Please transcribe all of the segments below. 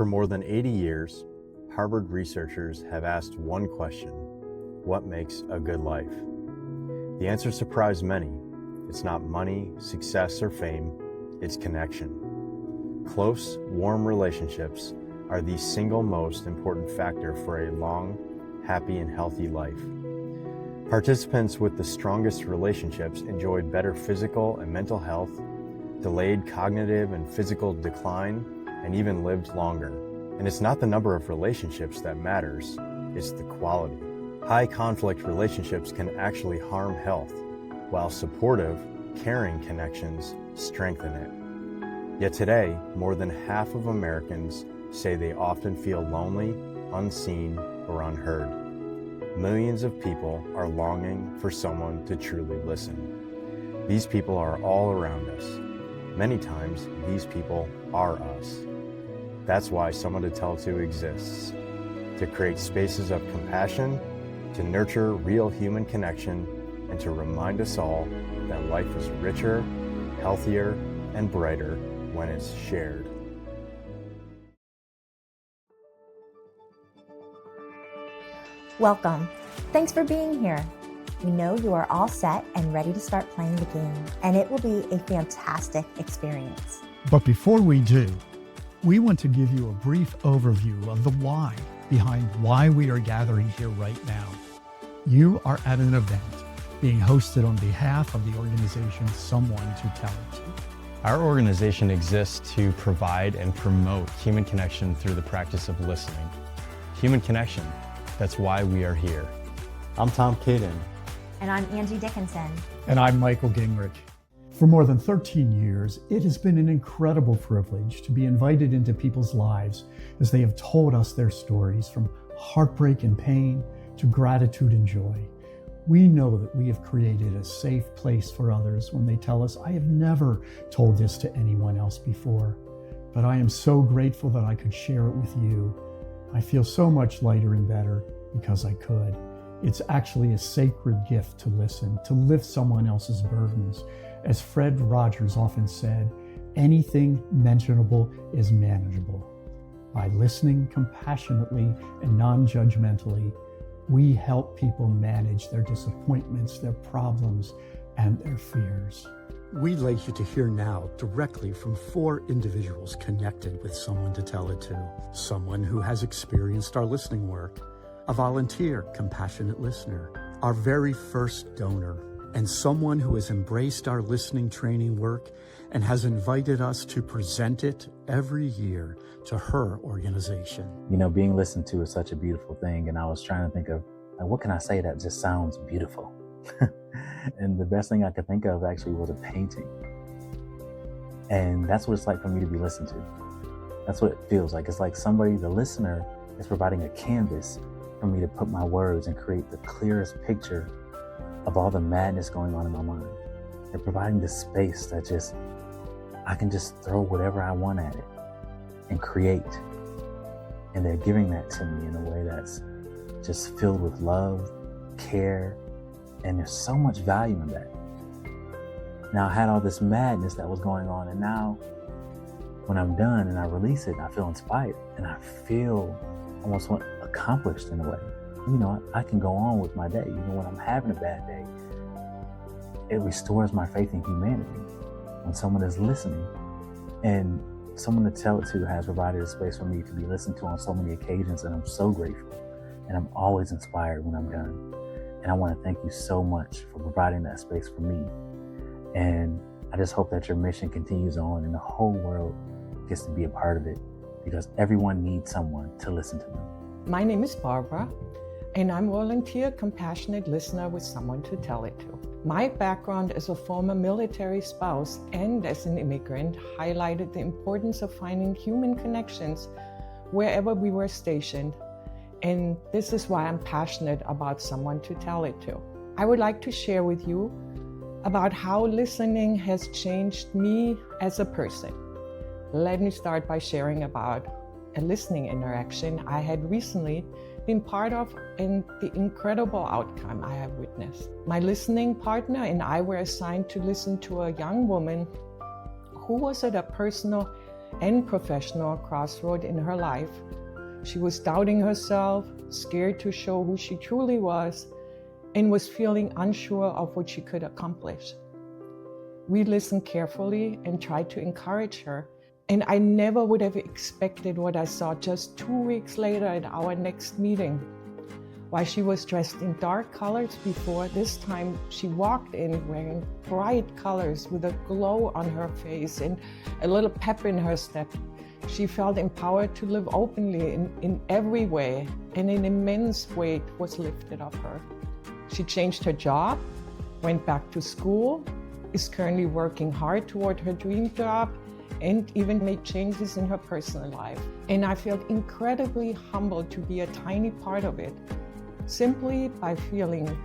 For more than 80 years, Harvard researchers have asked one question: what makes a good life? The answer surprised many. It's not money, success, or fame, it's connection. Close, warm relationships are the single most important factor for a long, happy, and healthy life. Participants with the strongest relationships enjoyed better physical and mental health, delayed cognitive and physical decline, and even lived longer. And it's not the number of relationships that matters, it's the quality. High conflict relationships can actually harm health, while supportive, caring connections strengthen it. Yet today, more than half of Americans say they often feel lonely, unseen, or unheard. Millions of people are longing for someone to truly listen. These people are all around us. Many times, these people are us. That's why Someone to Tell To exists, to create spaces of compassion, to nurture real human connection, and to remind us all that life is richer, healthier, and brighter when it's shared. Welcome. Thanks for being here. We know you are all set and ready to start playing the game, and it will be a fantastic experience. But before we do, we want to give you a brief overview of the why behind why we are gathering here right now. You are at an event being hosted on behalf of the organization Someone to Tell It To. Our organization exists to provide and promote human connection through the practice of listening. Human connection, that's why we are here. I'm Tom Caden. And I'm Angie Dickinson. And I'm Michael Gingrich. For more than 13 years, it has been an incredible privilege to be invited into people's lives as they have told us their stories, from heartbreak and pain to gratitude and joy. We know that we have created a safe place for others when they tell us, "I have never told this to anyone else before, but I am so grateful that I could share it with you. I feel so much lighter and better because I could." It's actually a sacred gift to listen, to lift someone else's burdens. As Fred Rogers often said, anything mentionable is manageable. By listening compassionately and non-judgmentally, we help people manage their disappointments, their problems, and their fears. We'd like you to hear now directly from 4 individuals connected with Someone to Tell It To. Someone who has experienced our listening work, a volunteer, compassionate listener, our very first donor, and someone who has embraced our listening training work and has invited us to present it every year to her organization. You know, being listened to is such a beautiful thing, and I was trying to think of, what can I say that just sounds beautiful? And the best thing I could think of actually was a painting. And that's what it's like for me to be listened to. That's what it feels like. It's like somebody, the listener, is providing a canvas for me to put my words and create the clearest picture of all the madness going on in my mind. They're providing this space that I can just throw whatever I want at it and create. And they're giving that to me in a way that's just filled with love, care, and there's so much value in that. Now, I had all this madness that was going on, and now when I'm done and I release it, I feel inspired and I feel almost accomplished in a way. You know, I can go on with my day. Even when I'm having a bad day, it restores my faith in humanity when someone is listening. And Someone to Tell It To has provided a space for me to be listened to on so many occasions, and I'm so grateful. And I'm always inspired when I'm done. And I want to thank you so much for providing that space for me. And I just hope that your mission continues on and the whole world gets to be a part of it, because everyone needs someone to listen to them. My name is Barbara, and I'm a volunteer compassionate listener with Someone to Tell It To. My background as a former military spouse and as an immigrant highlighted the importance of finding human connections wherever we were stationed. And this is why I'm passionate about Someone to Tell It To. I would like to share with you about how listening has changed me as a person. Let me start by sharing about a listening interaction I had recently been part of and the incredible outcome I have witnessed. My listening partner and I were assigned to listen to a young woman who was at a personal and professional crossroad in her life. She was doubting herself, scared to show who she truly was, and was feeling unsure of what she could accomplish. We listened carefully and tried to encourage her, and I never would have expected what I saw just 2 weeks later at our next meeting. While she was dressed in dark colors before, this time she walked in wearing bright colors with a glow on her face and a little pep in her step. She felt empowered to live openly in every way, and an immense weight was lifted off her. She changed her job, went back to school, is currently working hard toward her dream job, and even made changes in her personal life. And I felt incredibly humbled to be a tiny part of it. Simply by feeling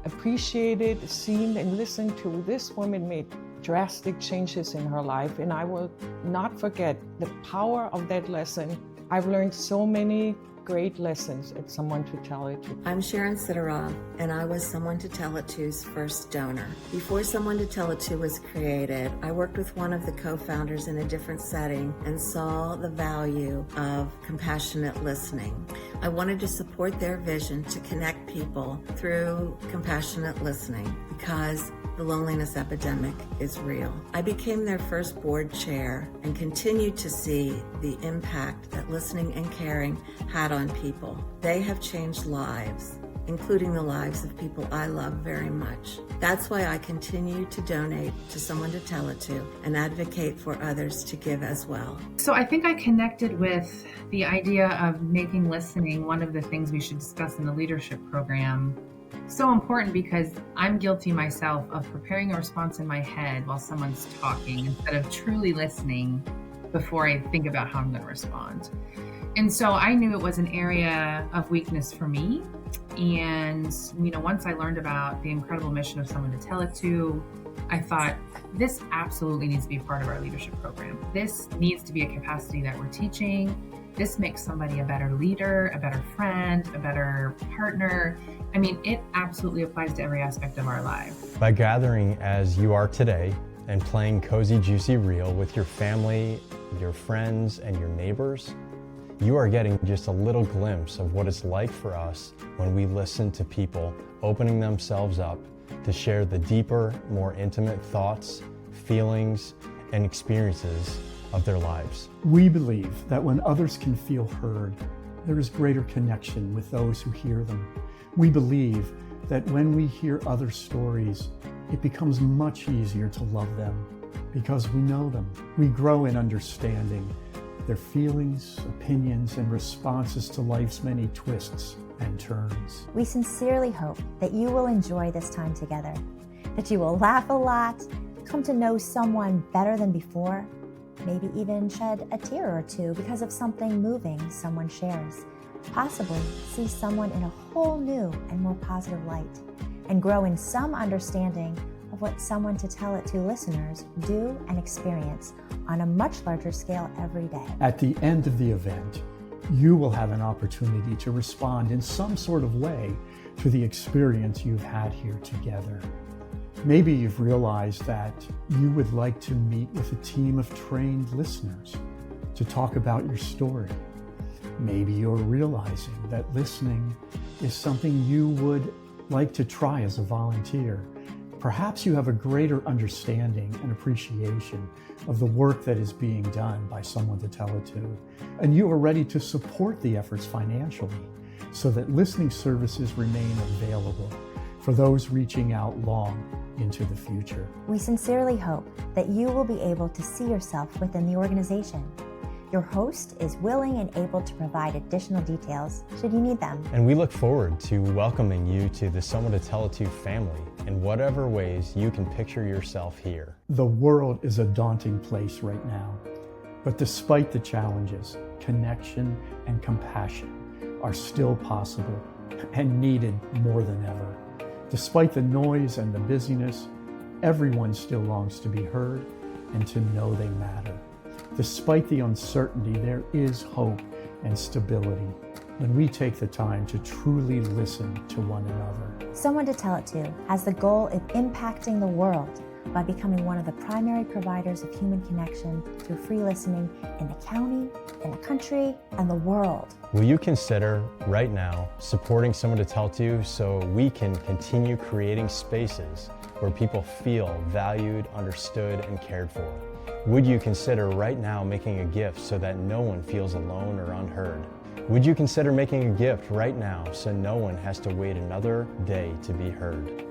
appreciated, seen, and listened to, this woman made drastic changes in her life, and I will not forget the power of that lesson. I've learned so many great lessons at Someone to Tell It To. I'm Sharon Sidorov, and I was Someone to Tell It To's first donor. Before Someone to Tell It To was created, I worked with one of the co-founders in a different setting and saw the value of compassionate listening. I wanted to support their vision to connect people through compassionate listening because the loneliness epidemic is real. I became their first board chair and continued to see the impact that listening and caring had on people. They have changed lives, including the lives of people I love very much. That's why I continue to donate to Someone to Tell It To and advocate for others to give as well. So I think I connected with the idea of making listening one of the things we should discuss in the leadership program so important, because I'm guilty myself of preparing a response in my head while someone's talking instead of truly listening before I think about how I'm going to respond. And so I knew it was an area of weakness for me. And, once I learned about the incredible mission of Someone to Tell It To, I thought this absolutely needs to be part of our leadership program. This needs to be a capacity that we're teaching. This makes somebody a better leader, a better friend, a better partner. It absolutely applies to every aspect of our life. By gathering as you are today and playing Cozy Juicy Real with your family, your friends, and your neighbors, you are getting just a little glimpse of what it's like for us when we listen to people opening themselves up to share the deeper, more intimate thoughts, feelings, and experiences of their lives. We believe that when others can feel heard, there is greater connection with those who hear them. We believe that when we hear other stories, it becomes much easier to love them because we know them. We grow in understanding their feelings, opinions, and responses to life's many twists and turns. We sincerely hope that you will enjoy this time together, that you will laugh a lot, come to know someone better than before, maybe even shed a tear or two because of something moving someone shares, possibly see someone in a whole new and more positive light, and grow in some understanding of what Someone to Tell It To listeners do and experience on a much larger scale every day. At the end of the event, you will have an opportunity to respond in some sort of way to the experience you've had here together. Maybe you've realized that you would like to meet with a team of trained listeners to talk about your story. Maybe you're realizing that listening is something you would like to try as a volunteer. Perhaps you have a greater understanding and appreciation of the work that is being done by Someone to Tell It To, and you are ready to support the efforts financially so that listening services remain available for those reaching out long into the future. We sincerely hope that you will be able to see yourself within the organization. Your host is willing and able to provide additional details should you need them. And we look forward to welcoming you to the Someone to Tell It To family in whatever ways you can picture yourself here. The world is a daunting place right now, but despite the challenges, connection and compassion are still possible and needed more than ever. Despite the noise and the busyness, everyone still longs to be heard and to know they matter. Despite the uncertainty, there is hope and stability when we take the time to truly listen to one another. Someone to Tell It To has the goal of impacting the world by becoming one of the primary providers of human connection through free listening in the county, in the country, and the world. Will you consider right now supporting Someone to Tell To so we can continue creating spaces where people feel valued, understood, and cared for? Would you consider right now making a gift so that no one feels alone or unheard? Would you consider making a gift right now so no one has to wait another day to be heard?